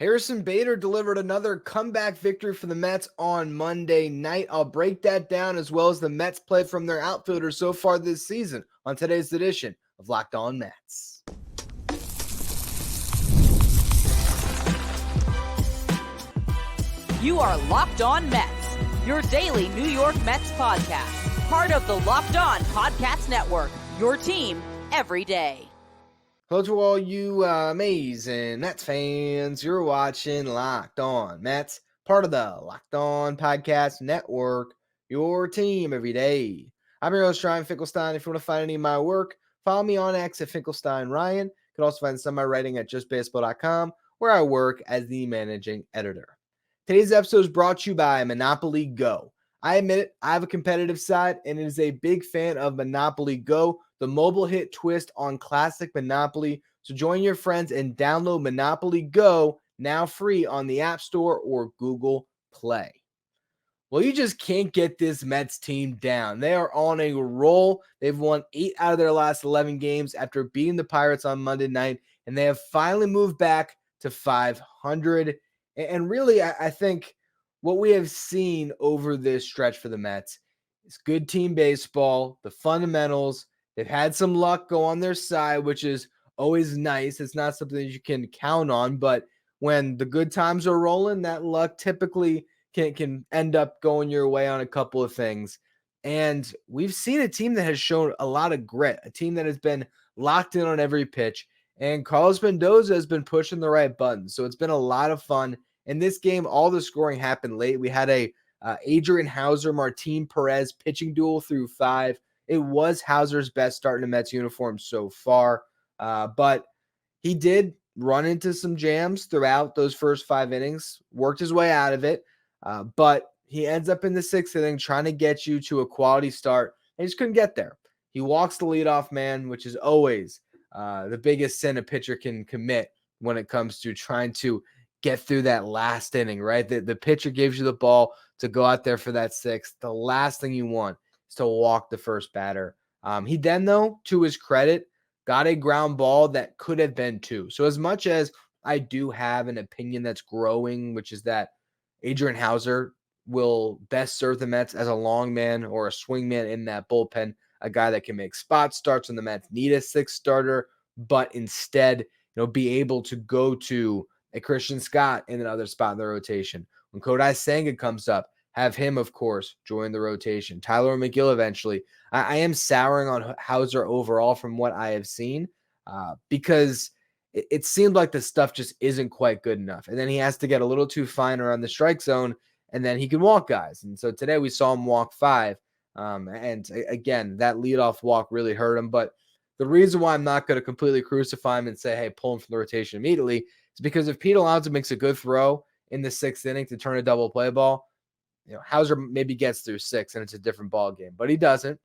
Harrison Bader delivered another comeback victory for the Mets on Monday night. I'll break that down as well as the Mets play from their outfielders so far this season on today's edition of Locked On Mets. You are Locked On Mets, your daily New York Mets podcast. Part of the Locked On Podcast Network, your team every day. Hello to all you amazing Mets fans. You're watching Locked On Mets, part of the Locked On Podcast Network, your team every day. I'm your host, Ryan Finkelstein. If you want to find any of my work, follow me on X at Finkelstein Ryan. You can also find some of my writing at justbaseball.com, where I work as the managing editor. Today's episode is brought to you by Monopoly Go. I admit it, I have a competitive side, and it is a big fan of Monopoly Go, the mobile hit twist on classic Monopoly. So join your friends and download Monopoly Go, now free on the App Store or Google Play. Well, you just can't get this Mets team down. They are on a roll. They've won 8 out of their last 11 games after beating the Pirates on Monday night, and they have finally moved back to 500. And really, I think what we have seen over this stretch for the Mets is good team baseball, the fundamentals. They've had some luck go on their side, which is always nice. It's not something that you can count on, but when the good times are rolling, that luck typically can end up going your way on a couple of things. And we've seen a team that has shown a lot of grit, a team that has been locked in on every pitch. And Carlos Mendoza has been pushing the right buttons. So it's been a lot of fun. In this game, all the scoring happened late. We had a Adrian Houser, Martin Perez pitching duel through 5. It was Hauser's best start in a Mets uniform so far. But he did run into some jams throughout those first 5 innings, worked his way out of it. But he ends up in the 6th inning trying to get you to a quality start. And he just couldn't get there. He walks the leadoff man, which is always the biggest sin a pitcher can commit when it comes to trying to get through that last inning, right? The pitcher gives you the ball to go out there for that 6th. The last thing you want is to walk the first batter. He then, though, to his credit, got a ground ball that could have been 2. So as much as I do have an opinion that's growing, which is that Adrian Houser will best serve the Mets as a long man or a swing man in that bullpen, a guy that can make spot starts when the Mets need a 6th starter, but instead, be able to go to a Christian Scott in another spot in the rotation. When Kodai Senga comes up, have him, of course, join the rotation. Tyler McGill eventually. I am souring on Houser overall from what I have seen because it seemed like the stuff just isn't quite good enough. And then he has to get a little too fine around the strike zone, and then he can walk guys. And so today we saw him walk 5. And again, that leadoff walk really hurt him. But the reason why I'm not going to completely crucify him and say, hey, pull him from the rotation immediately is because if Pete Alonso makes a good throw in the 6th inning to turn a double play ball, Houser maybe gets through 6 and it's a different ball game, but he doesn't.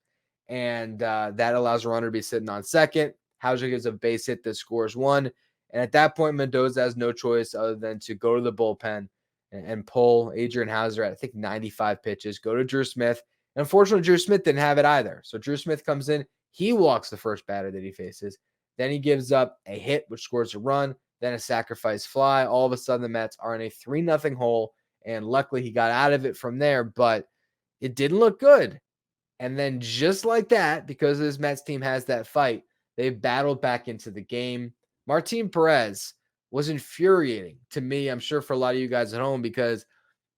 And that allows a runner to be sitting on second. Houser gives a base hit that scores 1. And at that point, Mendoza has no choice other than to go to the bullpen and pull Adrian Houser at, I think, 95 pitches, go to Drew Smith. And unfortunately, Drew Smith didn't have it either. So Drew Smith comes in. He walks the first batter that he faces. Then he gives up a hit, which scores a run, then a sacrifice fly. All of a sudden, the Mets are in a 3-0 hole. And luckily, he got out of it from there, but it didn't look good. And then just like that, because this Mets team has that fight, they battled back into the game. Martin Perez was infuriating to me, I'm sure for a lot of you guys at home, because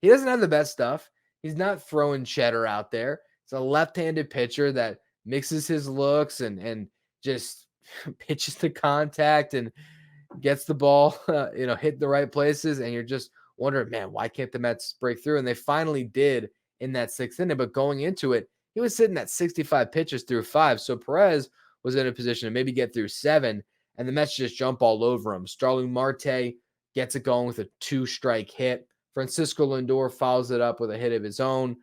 he doesn't have the best stuff. He's not throwing cheddar out there. It's a left-handed pitcher that mixes his looks and just pitches to contact and gets the ball, hit the right places. And you're just wondering, man, why can't the Mets break through? And they finally did in that 6th inning. But going into it, he was sitting at 65 pitches through 5. So Perez was in a position to maybe get through 7. And the Mets just jump all over him. Starling Marte gets it going with a 2-strike hit. Francisco Lindor follows it up with a hit of his own.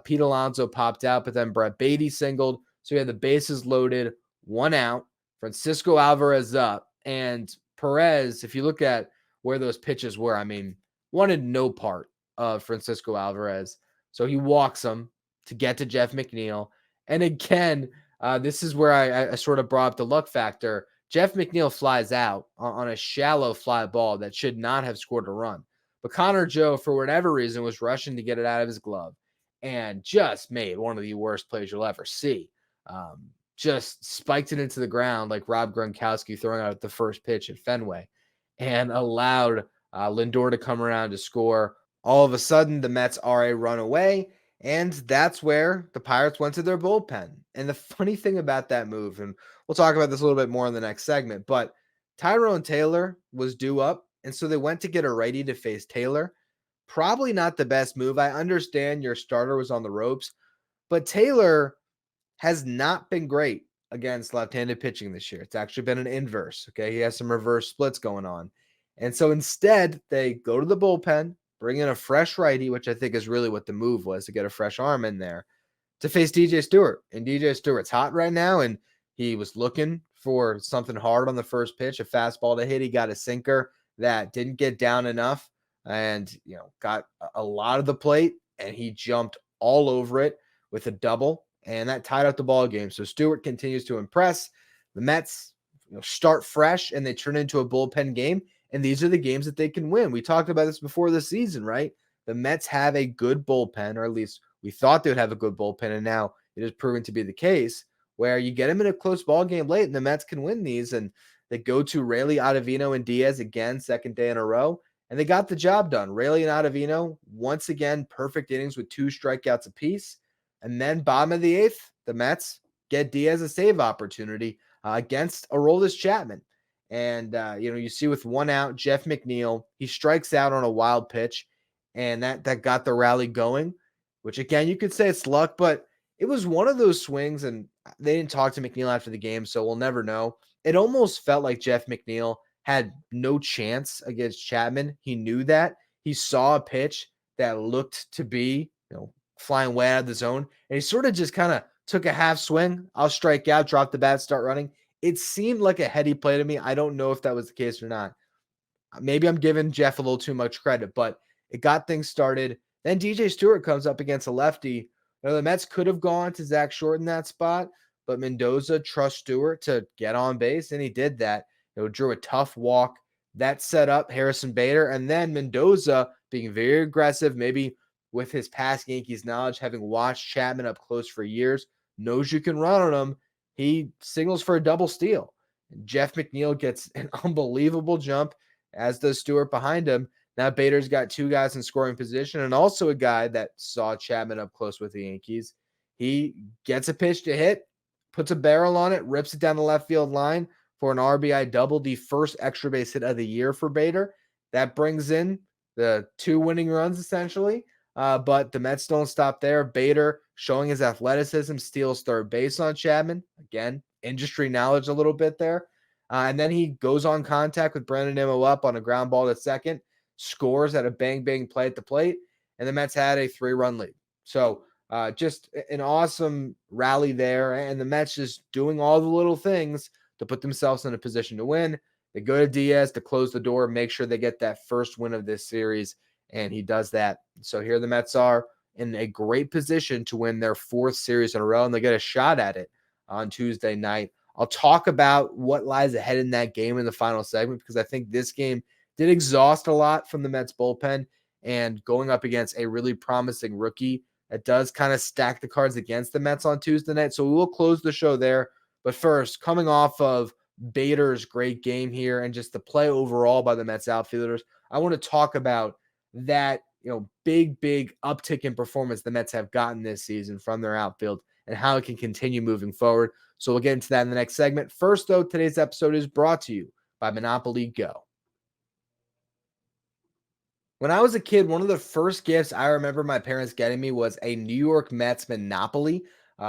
Pete Alonso popped out, but then Brett Beatty singled. So we had the bases loaded, 1 out. Francisco Alvarez up. And Perez, if you look at where those pitches were, wanted no part of Francisco Alvarez. So he walks him to get to Jeff McNeil. And again, this is where I sort of brought up the luck factor. Jeff McNeil flies out on a shallow fly ball that should not have scored a run. But Connor Joe, for whatever reason, was rushing to get it out of his glove and just made one of the worst plays you'll ever see. Just spiked it into the ground like Rob Gronkowski throwing out the first pitch at Fenway and allowed Lindor to come around to score. All of a sudden, the Mets are a run away, and that's where the Pirates went to their bullpen. And the funny thing about that move, and we'll talk about this a little bit more in the next segment, but Tyrone Taylor was due up, and so they went to get a righty to face Taylor. Probably not the best move. I understand your starter was on the ropes, but Taylor has not been great against left-handed pitching this year. It's actually been an inverse, okay? He has some reverse splits going on. And so instead, they go to the bullpen, bring in a fresh righty, which I think is really what the move was, to get a fresh arm in there, to face DJ Stewart. And DJ Stewart's hot right now, and he was looking for something hard on the first pitch, a fastball to hit. He got a sinker that didn't get down enough and, got a lot of the plate, and he jumped all over it with a double, and that tied up the ball game. So Stewart continues to impress. The Mets start fresh, and they turn into a bullpen game, and these are the games that they can win. We talked about this before the season, right? The Mets have a good bullpen, or at least we thought they would have a good bullpen, and now it has proven to be the case, where you get them in a close ball game late, and the Mets can win these, and they go to Raley, Ottavino, and Diaz again, second day in a row, and they got the job done. Raley and Ottavino, once again, perfect innings with 2 strikeouts apiece. And then bottom of the 8th, the Mets get Diaz a save opportunity against Aroldis Chapman. And, you see with 1 out, Jeff McNeil, he strikes out on a wild pitch, and that got the rally going, which, again, you could say it's luck, but it was one of those swings, and they didn't talk to McNeil after the game, so we'll never know. It almost felt like Jeff McNeil had no chance against Chapman. He knew that. He saw a pitch that looked to be, flying way out of the zone, and he sort of just kind of took a half swing. I'll strike out, drop the bat, start running. It seemed like a heady play to me. I don't know if that was the case or not. Maybe I'm giving Jeff a little too much credit, but it got things started. Then DJ Stewart comes up against a lefty. The Mets could have gone to Zach Short in that spot, but Mendoza trusts Stewart to get on base, and he did that. Drew a tough walk. That set up Harrison Bader, and then Mendoza being very aggressive, maybe with his past Yankees knowledge, having watched Chapman up close for years, knows you can run on him. He signals for a double steal. Jeff McNeil gets an unbelievable jump, as does Stewart behind him. Now Bader's got 2 guys in scoring position, and also a guy that saw Chapman up close with the Yankees. He gets a pitch to hit, puts a barrel on it, rips it down the left field line for an RBI double, the first extra base hit of the year for Bader. That brings in the 2 winning runs, essentially. But the Mets don't stop there. Bader, showing his athleticism, steals third base on Chapman. Again, industry knowledge a little bit there. And then he goes on contact with Brandon Nimmo up on a ground ball to second, scores at a bang-bang play at the plate, and the Mets had a 3-run lead. So just an awesome rally there, and the Mets just doing all the little things to put themselves in a position to win. They go to Diaz to close the door, make sure they get that first win of this series, and he does that. So here the Mets are in a great position to win their 4th series in a row, and they get a shot at it on Tuesday night. I'll talk about what lies ahead in that game in the final segment, because I think this game did exhaust a lot from the Mets bullpen, and going up against a really promising rookie that does kind of stack the cards against the Mets on Tuesday night. So we will close the show there. But first, coming off of Bader's great game here and just the play overall by the Mets outfielders, I want to talk about that, big uptick in performance the Mets have gotten this season from their outfield and how it can continue moving forward. So we'll get into that in the next segment. First, though, today's episode is brought to you by Monopoly Go. When I was a kid, one of the first gifts I remember my parents getting me was a New York Mets Monopoly,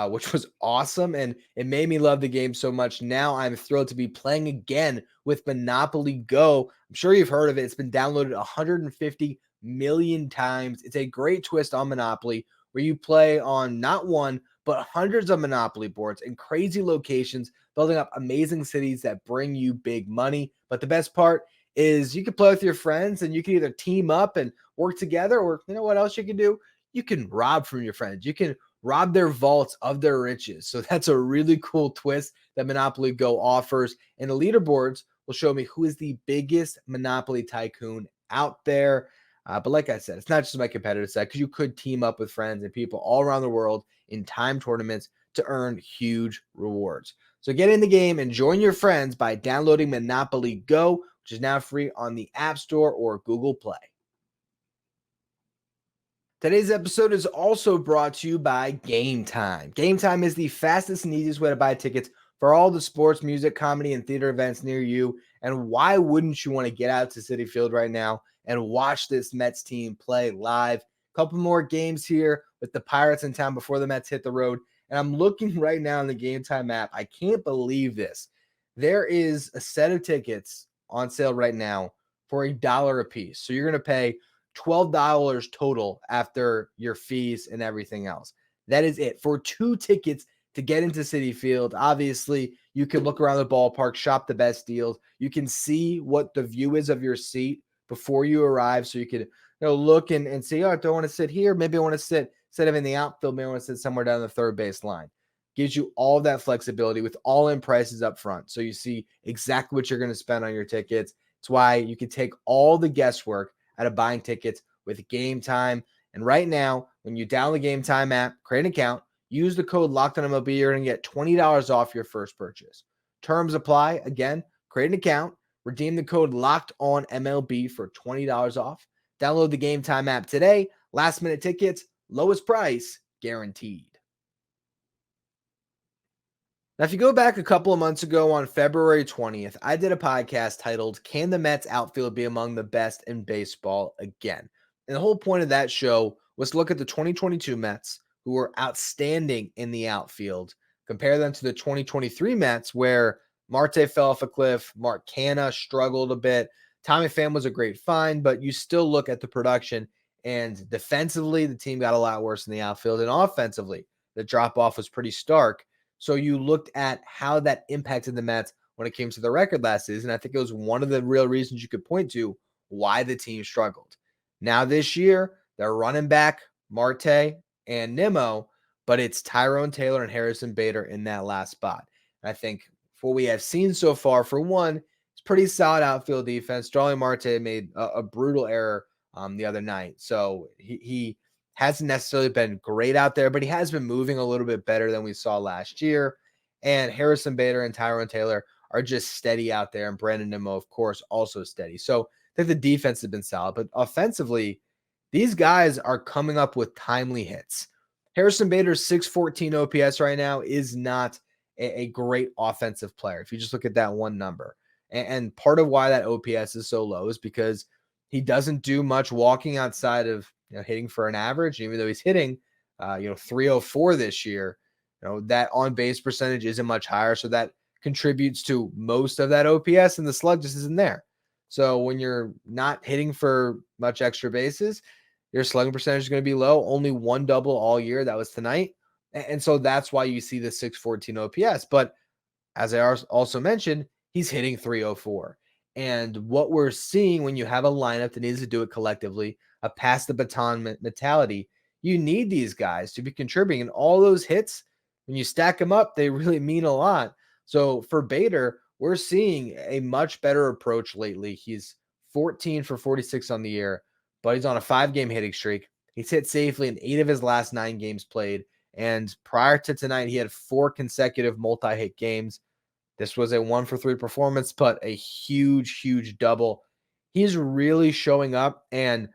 which was awesome, and it made me love the game so much. Now I'm thrilled to be playing again with Monopoly Go. I'm sure you've heard of it. It's been downloaded 150 million times. It's a great twist on Monopoly, where you play on not one, but hundreds of Monopoly boards in crazy locations, building up amazing cities that bring you big money. But the best part is you can play with your friends, and you can either team up and work together, or what else you can do? You can rob from your friends. You can rob their vaults of their riches. So that's a really cool twist that Monopoly Go offers. And the leaderboards will show me who is the biggest Monopoly tycoon out there. But like I said, it's not just my competitive side, because you could team up with friends and people all around the world in time tournaments to earn huge rewards. So get in the game and join your friends by downloading Monopoly Go, which is now free on the App Store or Google Play. Today's episode is also brought to you by Game Time. Game Time is the fastest and easiest way to buy tickets for all the sports, music, comedy, and theater events near you. And why wouldn't you want to get out to Citi Field right now and watch this Mets team play live? A couple more games here with the Pirates in town before the Mets hit the road. And I'm looking right now in the Game Time app. I can't believe this. There is a set of tickets on sale right now for $1 a piece. So you're going to pay $12 total after your fees and everything else. That is it for 2 tickets to get into Citi Field. Obviously, you can look around the ballpark, shop the best deals. You can see what the view is of your seat before you arrive. So you could look and see, oh, do I want to sit here? Maybe I want to sit instead of in the outfield. Maybe I want to sit somewhere down the third base line. Gives you all that flexibility with all-in prices up front. So you see exactly what you're going to spend on your tickets. It's why you can take all the guesswork out of buying tickets with Game Time. And right now, when you download the Game Time app, create an account, use the code LOCKEDONMLB, you're going to get $20 off your first purchase. Terms apply. Again, create an account, redeem the code LOCKEDONMLB for $20 off. Download the Game Time app today. Last minute tickets, lowest price guaranteed. Now, if you go back a couple of months ago on February 20th, I did a podcast titled, Can the Mets Outfield Be Among the Best in Baseball Again? And the whole point of that show was to look at the 2022 Mets, who were outstanding in the outfield, compare them to the 2023 Mets, where Marte fell off a cliff, Mark Canha struggled a bit, Tommy Pham was a great find, but you still look at the production, and defensively, the team got a lot worse in the outfield, and offensively, the drop-off was pretty stark. So you looked at how that impacted the Mets when it came to the record last season. I think it was one of the real reasons you could point to why the team struggled. Now this year, they're running back Marte and Nimmo, but it's Tyrone Taylor and Harrison Bader in that last spot. And I think for what we have seen so far, for one, it's pretty solid outfield defense. Starling Marte made a brutal error the other night. So he hasn't necessarily been great out there, but he has been moving a little bit better than we saw last year. And Harrison Bader and Tyrone Taylor are just steady out there. And Brandon Nimmo, of course, also steady. So I think the defense has been solid. But offensively, these guys are coming up with timely hits. Harrison Bader's 614 OPS right now is not a great offensive player, if you just look at that one number. And part of why that OPS is so low is because he doesn't do much walking outside of hitting for an average, even though he's hitting, 304 this year. That on base percentage isn't much higher, so that contributes to most of that OPS, and the slug just isn't there. So when you're not hitting for much extra bases, your slugging percentage is going to be low. Only one double all year. That was tonight, and so that's why you see the 614 OPS. But as I also mentioned, he's hitting 304. And what we're seeing when you have a lineup that needs to do it collectively, a pass the baton mentality, you need these guys to be contributing. And all those hits, when you stack them up, they really mean a lot. So for Bader, we're seeing a much better approach lately. He's 14 for 46 on the year, but he's on a 5-game hitting streak. He's hit safely in 8 of his last 9 games played. And prior to tonight, he had 4 consecutive multi-hit games. This was a 1-for-3 performance, but a huge, huge double. He's really showing up and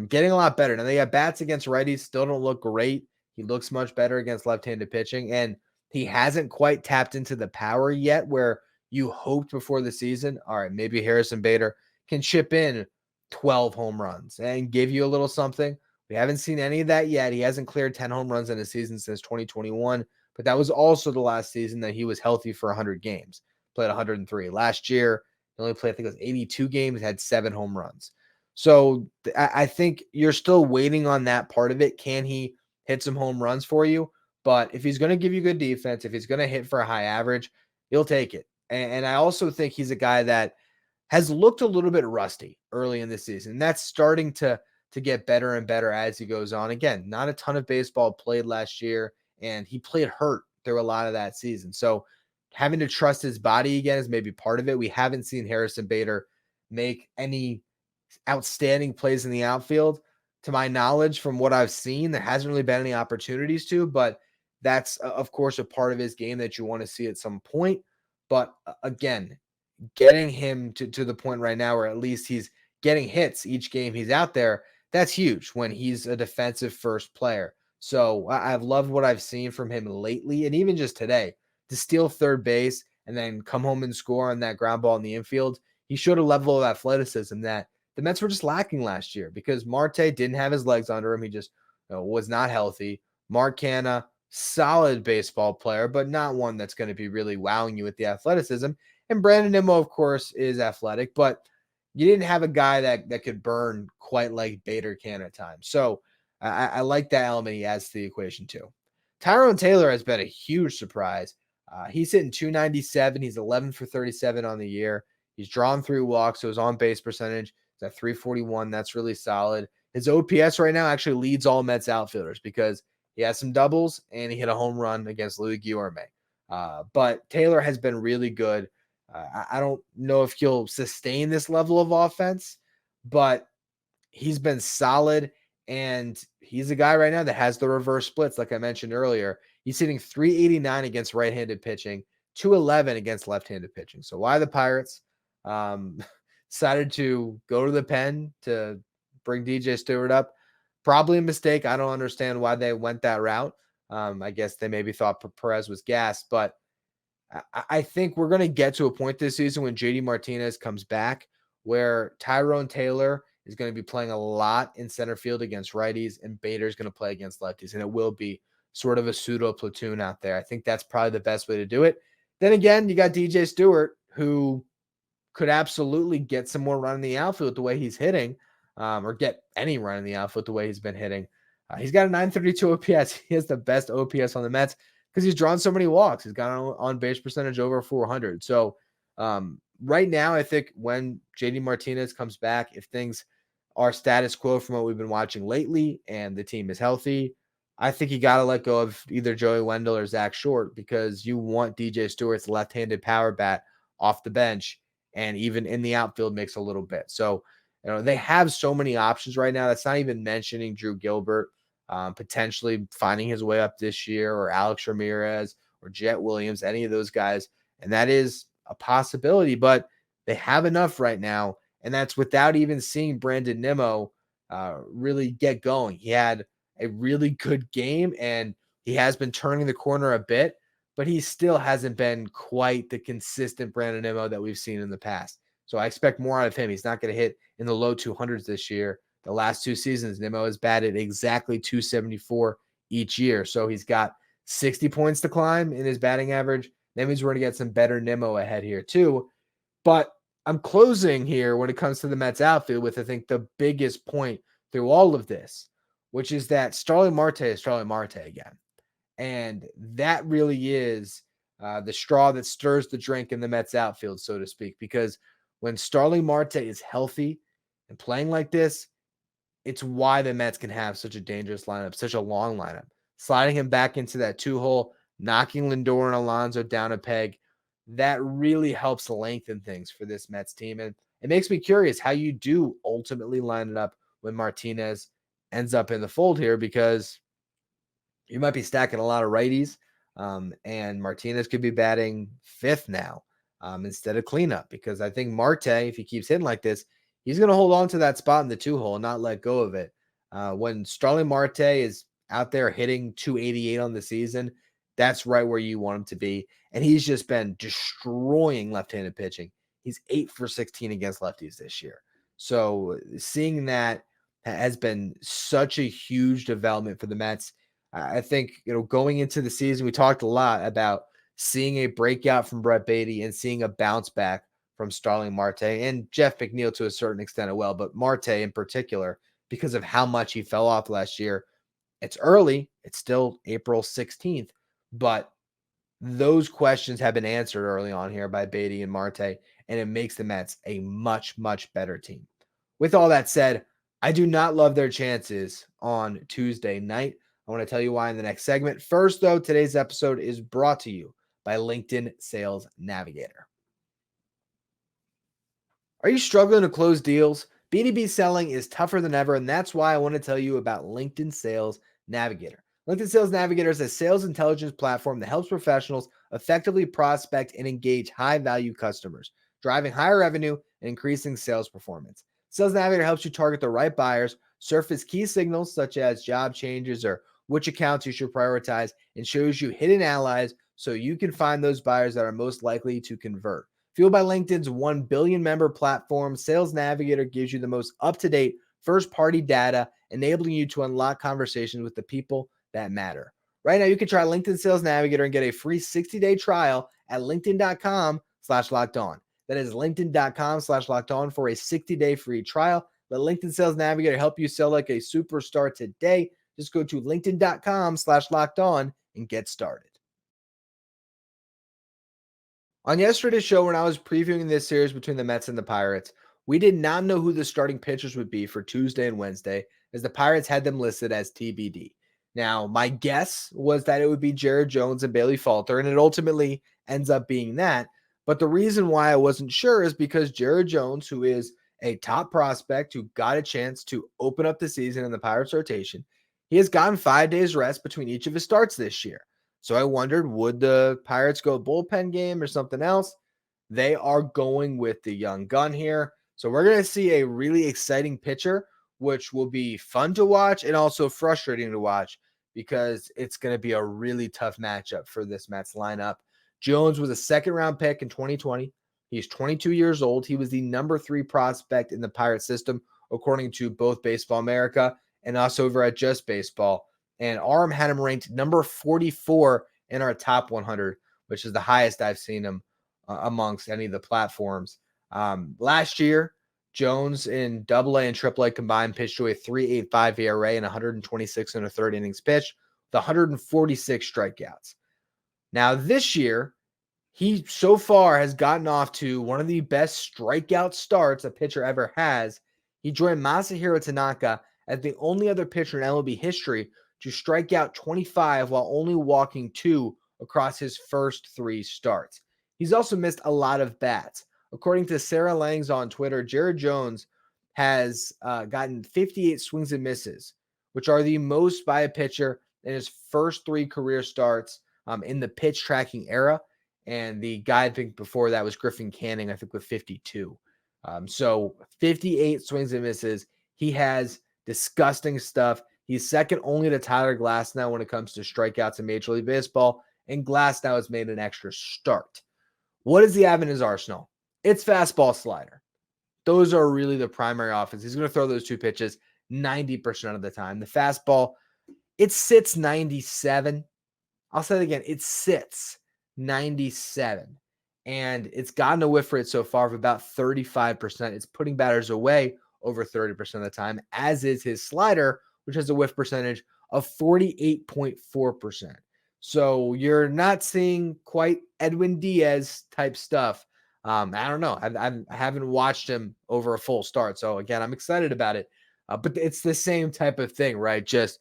getting a lot better. Now, they got bats against righties, still don't look great. He looks much better against left-handed pitching, and he hasn't quite tapped into the power yet where you hoped before the season, all right, maybe Harrison Bader can chip in 12 home runs and give you a little something. We haven't seen any of that yet. He hasn't cleared 10 home runs in a season since 2021. But that was also the last season that he was healthy for 100 games, played 103. Last year, he only played, I think it was 82 games, had 7 home runs. So I think you're still waiting on that part of it. Can he hit some home runs for you? But if he's going to give you good defense, if he's going to hit for a high average, he'll take it. And I also think he's a guy that has looked a little bit rusty early in the season. And that's starting to to get better and better as he goes on. Again, not a ton of baseball played last year, and he played hurt through a lot of that season. So having to trust his body again is maybe part of it. We haven't seen Harrison Bader make any outstanding plays in the outfield. To my knowledge, from what I've seen, there hasn't really been any opportunities to, but that's, of course, a part of his game that you want to see at some point. But again, getting him to the point right now where at least he's getting hits each game he's out there, that's huge when he's a defensive first player. So I've loved what I've seen from him lately, and even just today, to steal third base and then come home and score on that ground ball in the infield. He showed a level of athleticism that the Mets were just lacking last year because Marte didn't have his legs under him. He just was not healthy. Mark Canha, solid baseball player, but not one that's going to be really wowing you with the athleticism. And Brandon Nimmo, of course, is athletic, but you didn't have a guy that could burn quite like Bader can at times. So I like that element he adds to the equation too. Tyrone Taylor has been a huge surprise. He's hitting 297. He's 11 for 37 on the year. He's drawn 3 walks, so his on-base percentage is at 341. That's really solid. His OPS right now actually leads all Mets outfielders because he has some doubles and he hit a home run against Louis Guillorme. But Taylor has been really good. I don't know if he'll sustain this level of offense, but he's been solid, and he's a guy right now that has the reverse splits, like I mentioned earlier. He's hitting 389 against right-handed pitching, 211 against left-handed pitching. So why the Pirates decided to go to the pen to bring DJ Stewart up? Probably a mistake. I don't understand why they went that route. I guess they maybe thought Perez was gassed, but I think we're going to get to a point this season when JD Martinez comes back where Tyrone Taylor is going to be playing a lot in center field against righties, and Bader is going to play against lefties, and it will be sort of a pseudo platoon out there. I think that's probably the best way to do it. Then again, you got DJ Stewart, who could absolutely get some more run in the outfield the way he's hitting, or get any run in the outfield the way he's been hitting. He's got a 932 OPS. He has the best OPS on the Mets because he's drawn so many walks. He's got an on-base percentage over 400. So right now, I think when JD Martinez comes back, if things are status quo from what we've been watching lately and the team is healthy, I think you got to let go of either Joey Wendell or Zach Short because you want DJ Stewart's left-handed power bat off the bench and even in the outfield mix a little bit. So, they have so many options right now. That's not even mentioning Drew Gilbert, potentially finding his way up this year, or Alex Ramirez or Jet Williams, any of those guys. And that is a possibility, but they have enough right now. And that's without even seeing Brandon Nimmo really get going. He had a really good game and he has been turning the corner a bit, but he still hasn't been quite the consistent Brandon Nimmo that we've seen in the past. So I expect more out of him. He's not going to hit in the low 200s this year. The last 2 seasons, Nimmo has batted exactly 274 each year. So he's got 60 points to climb in his batting average. That means we're going to get some better Nimmo ahead here too. But I'm closing here when it comes to the Mets outfield with, I think, the biggest point through all of this, which is that Starling Marte is Starling Marte again. And that really is the straw that stirs the drink in the Mets outfield, so to speak, because when Starling Marte is healthy and playing like this, it's why the Mets can have such a dangerous lineup, such a long lineup. Sliding him back into that 2-hole, knocking Lindor and Alonso down a peg, that really helps lengthen things for this Mets team. And it makes me curious how you do ultimately line it up when Martinez ends up in the fold here, because you might be stacking a lot of righties, and Martinez could be batting 5th now instead of cleanup, because I think Marte, if he keeps hitting like this, he's going to hold on to that spot in the 2-hole and not let go of it. When Starling Marte is out there hitting 288 on the season, that's right where you want him to be. And he's just been destroying left-handed pitching. He's 8 for 16 against lefties this year. So seeing that has been such a huge development for the Mets. I think, going into the season, we talked a lot about seeing a breakout from Brett Baty and seeing a bounce back from Starling Marte and Jeff McNeil to a certain extent as well, but Marte in particular, because of how much he fell off last year. It's early. It's still April 16th, but those questions have been answered early on here by Baty and Marte, and it makes the Mets a much, much better team. With all that said, I do not love their chances on Tuesday night. I want to tell you why in the next segment. First, though, today's episode is brought to you by LinkedIn Sales Navigator. Are you struggling to close deals? B2B selling is tougher than ever, and that's why I want to tell you about LinkedIn Sales Navigator. LinkedIn Sales Navigator is a sales intelligence platform that helps professionals effectively prospect and engage high-value customers, driving higher revenue and increasing sales performance. Sales Navigator helps you target the right buyers, surface key signals such as job changes or which accounts you should prioritize, and shows you hidden allies so you can find those buyers that are most likely to convert. Fueled by LinkedIn's 1 billion member platform, Sales Navigator gives you the most up-to-date first-party data, enabling you to unlock conversations with the people that matter. Right now, you can try LinkedIn Sales Navigator and get a free 60-day trial at linkedin.com/lockedon. That is linkedin.com/lockedon for a 60-day free trial. Let LinkedIn Sales Navigator help you sell like a superstar today. Just go to linkedin.com/lockedon and get started. On yesterday's show, when I was previewing this series between the Mets and the Pirates, we did not know who the starting pitchers would be for Tuesday and Wednesday, as the Pirates had them listed as TBD. Now, my guess was that it would be Jared Jones and Bailey Falter, and it ultimately ends up being that. But the reason why I wasn't sure is because Jared Jones, who is a top prospect who got a chance to open up the season in the Pirates rotation, he has gotten 5 days rest between each of his starts this year. So I wondered, would the Pirates go bullpen game or something else? They are going with the young gun here. So we're going to see a really exciting pitcher, which will be fun to watch and also frustrating to watch because it's going to be a really tough matchup for this Mets lineup. Jones was a second-round pick in 2020. He's 22 years old. He was the number 3 prospect in the Pirate system, according to both Baseball America and us over at Just Baseball. And Arm had him ranked number 44 in our top 100, which is the highest I've seen him amongst any of the platforms. Last year, Jones in AA and AAA combined pitched to a 3.85 ERA and 126 and a third innings pitched with 146 strikeouts. Now this year, he so far has gotten off to one of the best strikeout starts a pitcher ever has. He joined Masahiro Tanaka as the only other pitcher in MLB history to strike out 25 while only walking 2 across his first 3 starts. He's also missed a lot of bats. According to Sarah Langs on Twitter, Jared Jones has gotten 58 swings and misses, which are the most by a pitcher in his first 3 career starts in the pitch tracking era. And the guy I think before that was Griffin Canning, I think with 52. So 58 swings and misses. He has disgusting stuff. He's second only to Tyler Glasnow when it comes to strikeouts in Major League Baseball, and Glasnow has made an extra start. What does he have in his arsenal? It's fastball, slider. Those are really the primary offense. He's going to throw those 2 pitches 90% of the time. The fastball, it sits 97. I'll say it again. It sits 97. And it's gotten a whiff rate so far of about 35%. It's putting batters away over 30% of the time, as is his slider, which has a whiff percentage of 48.4%. So you're not seeing quite Edwin Diaz type stuff. I don't know. I haven't watched him over a full start. So again, I'm excited about it. But it's the same type of thing, right? Just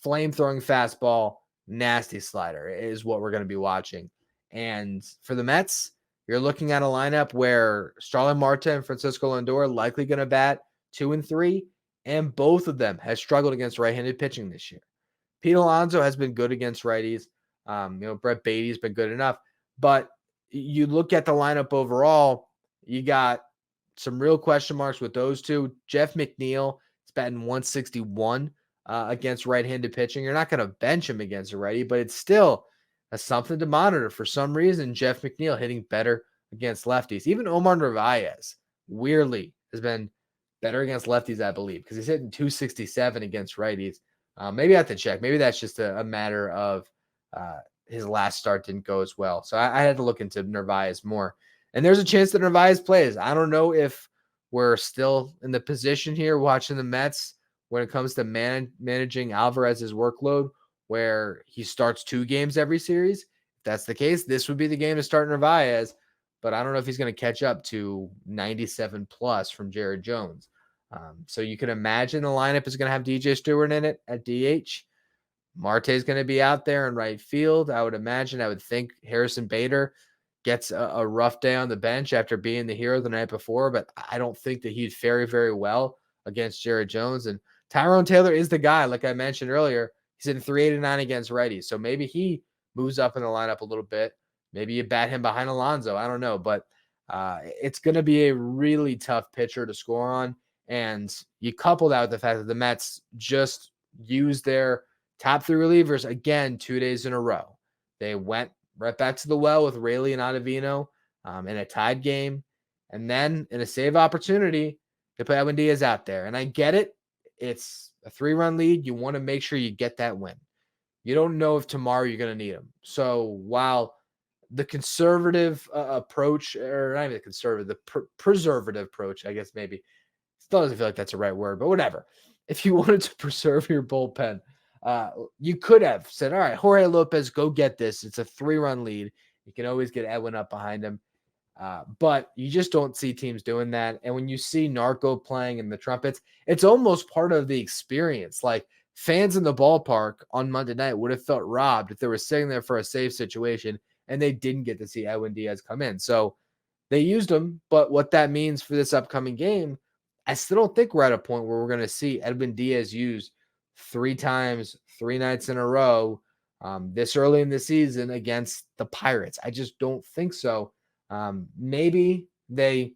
flame-throwing fastball, nasty slider is what we're going to be watching. And for the Mets, you're looking at a lineup where Starlin Marte and Francisco Lindor are likely going to bat 2 and 3. And both of them have struggled against right-handed pitching this year. Pete Alonso has been good against righties. Brett Beatty's been good enough. But you look at the lineup overall, you got some real question marks with those two. Jeff McNeil is batting 161 against right-handed pitching. You're not going to bench him against a righty, but it's still something to monitor. For some reason, Jeff McNeil hitting better against lefties. Even Omar Narvaez, weirdly, has been better against lefties, I believe, because he's hitting 267 against righties. Maybe I have to check. Maybe that's just a matter of his last start didn't go as well. So I had to look into Narvaez more. And there's a chance that Narvaez plays. I don't know if we're still in the position here watching the Mets when it comes to managing Alvarez's workload, where he starts 2 games every series. If that's the case, this would be the game to start Narvaez. But I don't know if he's going to catch up to 97 plus from Jared Jones. So you can imagine the lineup is going to have DJ Stewart in it at DH. Marte is going to be out there in right field. I would think Harrison Bader gets a rough day on the bench after being the hero the night before, but I don't think that he'd fare very well against Jared Jones. And Tyrone Taylor is the guy, like I mentioned earlier. He's in 389 against righties. So maybe he moves up in the lineup a little bit. Maybe you bat him behind Alonso. I don't know. But it's going to be a really tough pitcher to score on. And you couple that with the fact that the Mets just used their top 3 relievers again 2 days in a row. They went right back to the well with Raley and Ottavino in a tied game. And then in a save opportunity, they put Edwin Diaz out there. And I get it. It's a 3-run lead. You want to make sure you get that win. You don't know if tomorrow you're going to need them. So while the conservative approach, or not even the conservative, the preservative approach, I guess maybe, still doesn't feel like that's the right word, but whatever. If you wanted to preserve your bullpen, you could have said, all right, Jorge Lopez, go get this. It's a 3-run lead. You can always get Edwin up behind him. But you just don't see teams doing that. And when you see Narco playing in the trumpets, it's almost part of the experience. Like fans in the ballpark on Monday night would have felt robbed if they were sitting there for a safe situation and they didn't get to see Edwin Diaz come in. So they used him. But what that means for this upcoming game, I still don't think we're at a point where we're going to see Edwin Diaz used 3 times, 3 nights in a row this early in the season against the Pirates. I just don't think so. Maybe they,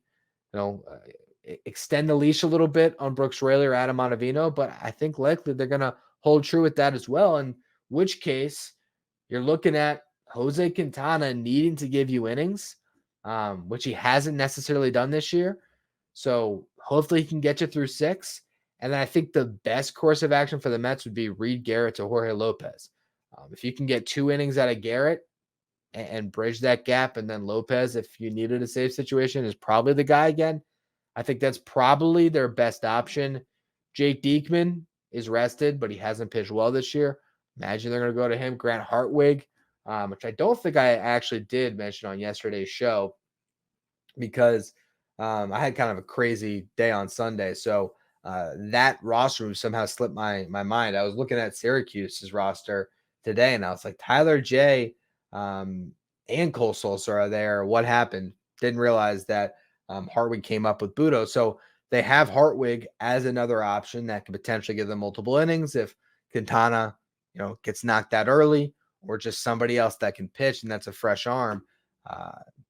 extend the leash a little bit on Brooks Raley or Adam Ottavino, but I think likely they're going to hold true with that as well. In which case, you're looking at Jose Quintana needing to give you innings, which he hasn't necessarily done this year. So hopefully he can get you through 6. And then I think the best course of action for the Mets would be Reed Garrett to Jorge Lopez. If you can get 2 innings out of Garrett and bridge that gap, and then Lopez, if you needed a safe situation, is probably the guy again. I think that's probably their best option. Jake Diekman is rested, but he hasn't pitched well this year. Imagine they're going to go to him. Grant Hartwig, which I don't think I actually did mention on yesterday's show because I had kind of a crazy day on Sunday. So that roster move somehow slipped my mind. I was looking at Syracuse's roster today, and I was like, Tyler J. And Cole Sulser are there. What happened? Didn't realize that Hartwig came up with Budo. So they have Hartwig as another option that could potentially give them multiple innings if Quintana, gets knocked out early, or just somebody else that can pitch, and that's a fresh arm.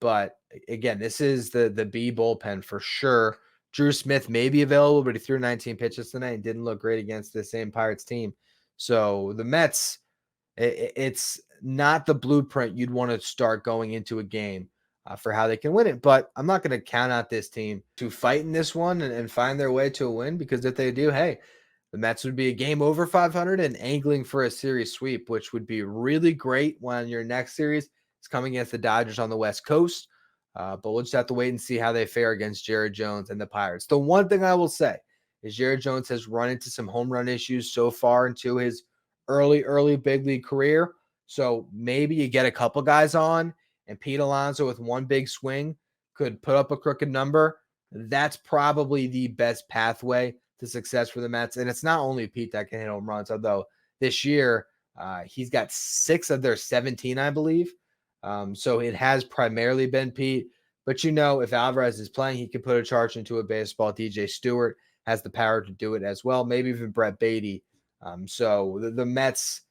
But again, this is the B bullpen for sure. Drew Smith may be available, but he threw 19 pitches tonight and didn't look great against the same Pirates team. So the Mets, it's not the blueprint you'd want to start going into a game for how they can win it. But I'm not going to count out this team to fight in this one and find their way to a win, because if they do, hey, the Mets would be a game over 500 and angling for a series sweep, which would be really great when your next series is coming against the Dodgers on the West Coast. But we'll just have to wait and see how they fare against Jared Jones and the Pirates. The one thing I will say is Jared Jones has run into some home run issues so far into his early big league career. So maybe you get a couple guys on, and Pete Alonso with one big swing could put up a crooked number. That's probably the best pathway to success for the Mets. And it's not only Pete that can hit home runs, although this year he's got 6 of their 17, I believe. So it has primarily been Pete. But if Alvarez is playing, he can put a charge into a baseball. DJ Stewart has the power to do it as well. Maybe even Brett Beatty. So the Mets,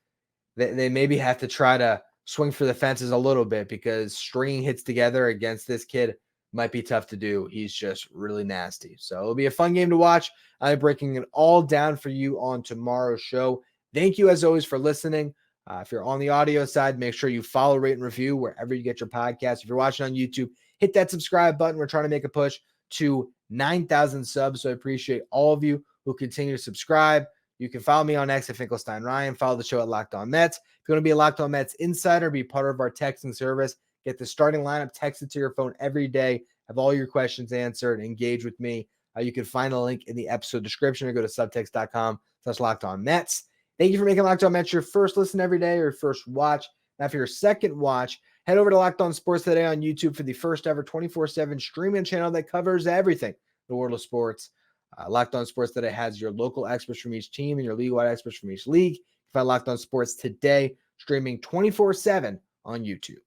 they maybe have to try to swing for the fences a little bit, because stringing hits together against this kid might be tough to do. He's just really nasty. So it'll be a fun game to watch. I'm breaking it all down for you on tomorrow's show. Thank you, as always, for listening. If you're on the audio side, make sure you follow, rate, and review wherever you get your podcast. If you're watching on YouTube, hit that subscribe button. We're trying to make a push to 9,000 subs, so I appreciate all of you who continue to subscribe. You can follow me on X at Finkelstein Ryan. Follow the show at Locked On Mets. If you want to be a Locked On Mets insider, be part of our texting service, get the starting lineup texted to your phone every day, have all your questions answered, engage with me. You can find a link in the episode description, or go to subtext.com/Locked On Mets. Thank you for making Locked On Mets your first listen every day, or your first watch. Now, for your second watch, head over to Locked On Sports Today on YouTube for the first ever 24/7 streaming channel that covers everything in the world of sports. Locked On Sports Today has your local experts from each team and your league-wide experts from each league. You can find Locked On Sports Today streaming 24/7 on YouTube.